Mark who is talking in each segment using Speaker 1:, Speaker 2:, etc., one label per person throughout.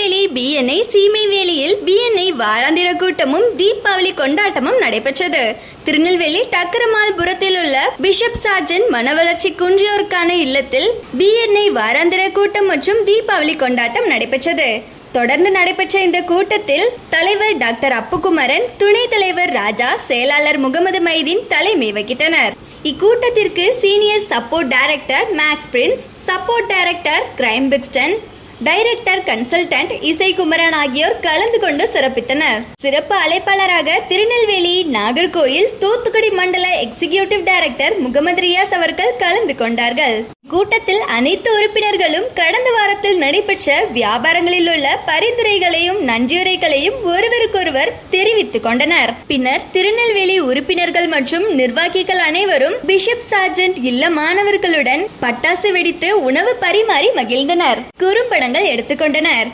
Speaker 1: Tirunelveli BNI சீமைவேலியில் BNI வாராந்திர கூட்டமும் தீபாவளி கொண்டாட்டமும் நடைபெற்றது. திருநெல்வேலி டக்கரமால்புரத்தில் உள்ள பிஷப் சார்ஜன் மனவளர்ச்சி குன்றியோருக்கான இல்லத்தில் பிஎன்ஐ வாராந்திர கூட்டம் மற்றும் தீபாவளி கொண்டாட்டம் நடைபெற்றது. தொடர்ந்து நடைபெற்ற இந்த கூட்டத்தில் தலைவர் டாக்டர் அப்புக்குமரன், துணைத் தலைவர் ராஜா, செயலாளர் முகமது மைதீன் தலைமை வகித்தனர். இக்கூட்டத்திற்கு senior support director Max Prince, support director கிரைம் பிக்ஸ்டன், டைரக்டர் கன்சல்டன்ட் இசைக்குமரன் ஆகியோர் கலந்து கொண்டு சிறப்பித்தனர். சிறப்பு அழைப்பாளராக திருநெல்வேலி, நாகர்கோயில், தூத்துக்குடி மண்டல எக்ஸிகியூட்டிவ் டைரக்டர் முகமது ரியாஸ் அவர்கள் கலந்து கொண்டார்கள். கூட்டத்தில் அனைத்து உறுப்பினர்களும் கடந்த வாரத்தில் நடைபெற்ற வியாபாரங்களில் உள்ள பரிந்துரைகளையும் நன்றியுரைகளையும் ஒருவருக்கொருவர் தெரிவித்துக் கொண்டனர். பின்னர் திருநெல்வேலி உறுப்பினர்கள் மற்றும் நிர்வாகிகள் அனைவரும் பிஷப் சார்ஜன்ட் இல்ல மாணவர்களுடன் பட்டாசு வெடித்து உணவு பரிமாறி மகிழ்ந்தனர். குறும்படங்கள் எடுத்துக்கொண்டனர்.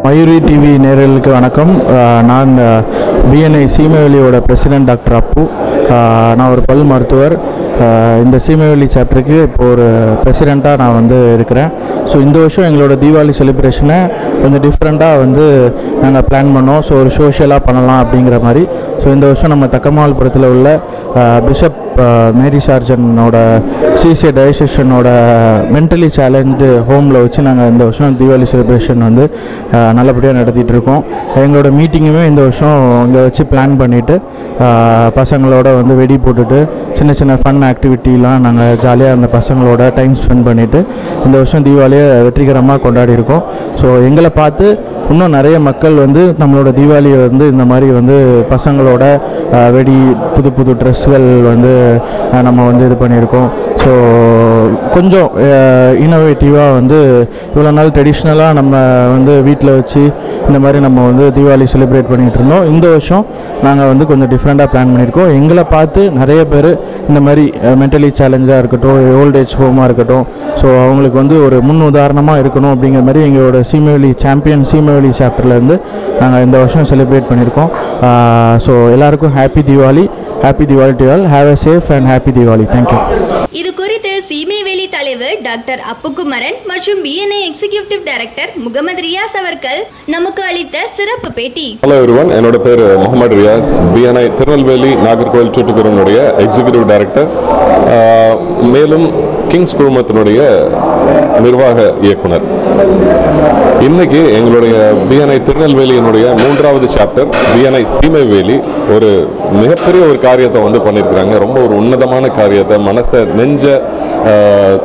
Speaker 2: மயூரி டிவி நேயர்களுக்கு வணக்கம். நான் பிஎன்ஐ சீமைவெளியோட பிரசிடென்ட் டாக்டர் அப்பு. நான் ஒரு பல் மருத்துவர். இந்த சீமைவெளி சாப்டருக்கு இப்போ ஒரு பிரசிடெண்ட்டாக நான் வந்து இருக்கிறேன். ஸோ இந்த வருஷம் எங்களோட தீபாவளி செலிப்ரேஷனை கொஞ்சம் டிஃப்ரெண்ட்டாக வந்து நாங்கள் பிளான் பண்ணோம். ஸோ ஒரு சோஷியலாக பண்ணலாம் அப்படிங்கிற மாதிரி. ஸோ இந்த வருஷம் நம்ம தக்கமால்புரத்தில் உள்ள பிஷப் மேரி சார்ஜனோட சிசிஏ டயசிஷனோட மென்டலி சேலஞ்சு ஹோமில் வச்சு நாங்கள் இந்த வருஷம் தீபாவளி செலிப்ரேஷன் வந்து நல்லபடியாக நடத்திட்டு இருக்கோம். எங்களோட மீட்டிங்குமே இந்த வருஷம் இங்கே வச்சு பிளான் பண்ணிவிட்டு பசங்களோட வந்து வெடி போட்டுட்டு சின்ன சின்ன ஃபன் ஆக்டிவிட்டிலாம் நாங்கள் ஜாலியாக அந்த பசங்களோட டைம் ஸ்பெண்ட் பண்ணிவிட்டு இந்த வருஷம் தீபாவளியை வெற்றிகரமாக கொண்டாடி இருக்கோம். ஸோ எங்களை பார்த்து இன்னும் நிறைய மக்கள் வந்து நம்மளோட தீபாவளியை வந்து இந்த மாதிரி வந்து பசங்களோட வெடி புது புது ட்ரெஸ்ஸுகள் வந்து நம்ம வந்து இது பண்ணியிருக்கோம். ஸோ கொஞ்சம் இன்னோவேட்டிவாக வந்து இவ்வளோ நாள் ட்ரெடிஷ்னலாக நம்ம வந்து வீட்டில் வச்சு இந்த மாதிரி நம்ம வந்து தீபாவளி செலிப்ரேட் பண்ணிகிட்டு இருந்தோம். இந்த வருஷம் நாங்கள் வந்து கொஞ்சம் டிஃப்ரெண்ட்டாக பிளான் பண்ணியிருக்கோம். எங்களை பார்த்து நிறைய பேர் இந்த மாதிரி மென்டலி சேலஞ்சாக இருக்கட்டும், ஓல்டேஜ் ஹோமாக இருக்கட்டும், ஸோ அவங்களுக்கு வந்து ஒரு முன் உதாரணமாக இருக்கணும் அப்படிங்கிற மாதிரி எங்களோட சீமைவெளி சாம்பியன் சீமைவெளி சாப்டர்லேருந்து நாங்கள் இந்த வருஷம் செலிப்ரேட் பண்ணியிருக்கோம். ஸோ எல்லாருக்கும் happy Deepavali to all. Have a safe and happy Deepavali. Thank you.
Speaker 1: இது குறித்து சீமைவெளி தலைவர் டாக்டர் அப்புக்குமரன் மற்றும் BNI executive director Mohammed Riyaz அவர்கள் நமக்கு அளித்த சிறப்பு பேட்டி.
Speaker 3: ஹலோ எவ்ரிவன், என்னோட பேர் முகமது ரியாஸ். பிஎன்ஐ திருநெல்வேலி நாகர்கோவில் தூத்துக்குடியினுடைய எக்ஸிகியூட்டிவ் டைரக்டர், மேலும் கிங்ஸ் குழுமத்தினுடைய நிர்வாக இயக்குனர். இன்னைக்கு எங்களுடைய பிஎன்ஐ திருநெல்வேலியினுடைய 3வது சாப்டர் பிஎன்ஐ சீமைவேலி ஒரு மிகப்பெரிய ஒரு காரியத்தை வந்து பண்ணியிருக்கிறாங்க. ரொம்ப ஒரு உன்னதமான காரியத்தை, மனசை நெஞ்ச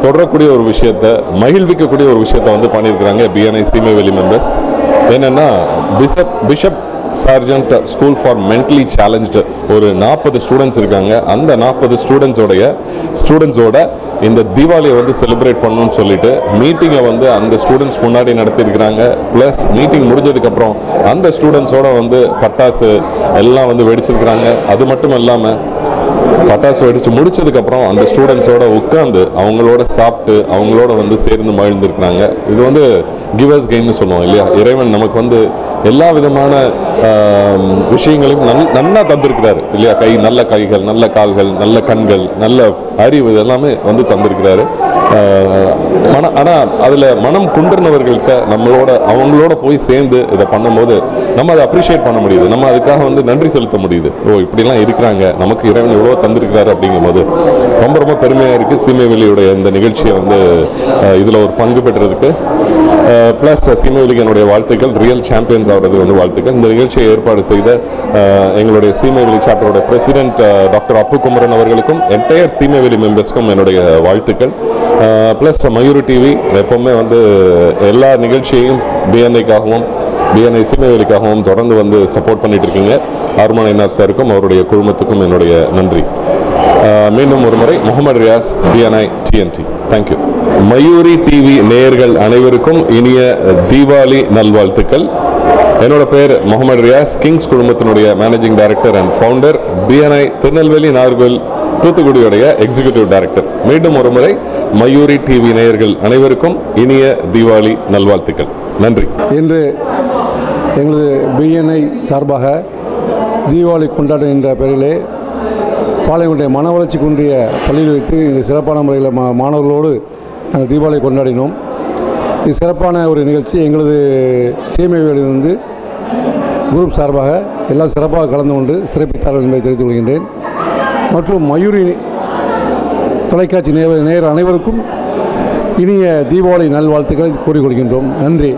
Speaker 3: தொடரக்கூடிய ஒரு விஷயத்தை, மகிழ்விக்கக்கூடிய ஒரு விஷயத்தை வந்து பண்ணியிருக்கிறாங்க பிஎன்ஐ சீமைவேலி மெம்பர்ஸ். என்னன்னா bishop sergeant school for mentally challenged ஒரு 40 ஸ்டூடெண்ட்ஸ் இருக்காங்க. அந்த 40 ஸ்டூடெண்ட்ஸோட இந்த தீபாவளியை வந்து செலிப்ரேட் பண்ணணும்னு சொல்லிட்டு மீட்டிங்கை வந்து அந்த ஸ்டூடெண்ட்ஸ் முன்னாடி நடத்தியிருக்கிறாங்க. ப்ளஸ் மீட்டிங் முடிஞ்சதுக்கப்புறம் அந்த ஸ்டூடெண்ட்ஸோட வந்து பட்டாசு எல்லாம் வந்து வெடிச்சிருக்கிறாங்க. அது மட்டும் இல்லாமல் பட்டாசு வெடிச்சு முடிச்சதுக்கப்புறம் அந்த ஸ்டூடெண்ட்ஸோட உட்காந்து அவங்களோட சாப்பிட்டு அவங்களோட வந்து சேர்ந்து மகிழ்ந்துருக்கிறாங்க. இது வந்து கிவர்ஸ் கெயின்னு சொல்லுவோம் இல்லையா? இறைவன் நமக்கு வந்து எல்லா விதமான விஷயங்களையும் நல்லா தந்திருக்கிறாரு இல்லையா? நல்ல கைகள், நல்ல கால்கள், நல்ல கண்கள், நல்ல அறிவு, இதெல்லாமே வந்து தந்திருக்கிறாரு. ஆனால் அதில் மனம் குன்றினவர்கள்ட்ட அவங்களோட போய் சேர்ந்து இதை பண்ணும்போது நம்ம அதை அப்ரிஷியேட் பண்ண முடியுது. நம்ம அதுக்காக வந்து நன்றி செலுத்த முடியுது. ஓ, இப்படிலாம் இருக்கிறாங்க, நமக்கு இறைவன் இவ்வளோ தந்திருக்கிறாரு அப்படிங்கும் போது ரொம்ப ரொம்ப பெருமையாக இருக்குது. சீமைவெளியுடைய இந்த நிகழ்ச்சியை வந்து இதில் ஒரு பங்கு பெற்றதுக்கு ப்ளஸ் சீமைவெளிக்கு என்னுடைய வாழ்த்துக்கள். ரியல் சாம்பியன்ஸ் ஆகிறது வந்து வாழ்த்துக்கள். இந்த நிகழ்ச்சியை ஏற்பாடு செய்த எங்களுடைய சீமைவெளி சாப்டரோட பிரசிடென்ட் டாக்டர் அப்புக்குமரன் அவர்களுக்கும் என்டையர் சீமைவெளி மெம்பர்ஸ்க்கும் என்னுடைய வாழ்த்துக்கள். ப்ளஸ் மயூரி டிவி எப்போவுமே வந்து எல்லா நிகழ்ச்சியையும் பிஎன்ஐக்காகவும் பிஎன்ஐ சீமைவெளிக்காகவும் தொடர்ந்து வந்து சப்போர்ட் பண்ணிட்டு இருக்கீங்க. ஹார்மோன் என்ஆர் சாருக்கும் அவருடைய குழுமத்துக்கும் என்னுடைய நன்றி. மீண்டும் ஒரு முறை Mohammed Riyaz, BNI TNT. Thank you. Mayuri TV நேயர்கள் அனைவருக்கும் இனிய தீபாவளி நல்வாழ்த்துக்கள். என்னோட பேர் முகமது ரியாஸ், கிங்ஸ் குழுமத்தினுடைய managing director and founder, BNI Tirunelveli Nagercoil தூத்துக்குடியுடைய எக்ஸிகியூட்டிவ் டைரக்டர். மீண்டும் ஒரு முறை மயூரி டிவி நேயர்கள் அனைவருக்கும் இனிய தீபாவளி நல்வாழ்த்துக்கள். நன்றி.
Speaker 4: இன்று எங்களது பிஎன்ஐ சார்பாக தீபாவளி கொண்டாட்டம் என்ற பெயரிலே பாளையங்குடைய மன வளர்ச்சி குன்றிய பள்ளியில் வைத்து இந்த சிறப்பான முறையில் மாணவர்களோடு நாங்கள் தீபாவளி கொண்டாடினோம். இது சிறப்பான ஒரு நிகழ்ச்சி. எங்களது சீமைவேலியில் வந்து குரூப் சார்பாக எல்லாம் சிறப்பாக கலந்து கொண்டு சிறப்பித்தார்கள் என்பதை தெரிவித்துக் கொள்கின்றேன். மற்றும் மயூரி தொலைக்காட்சி நேயர் அனைவருக்கும் இனிய தீபாவளி நல்வாழ்த்துக்களை கூறிக்கொள்கின்றோம். நன்றி.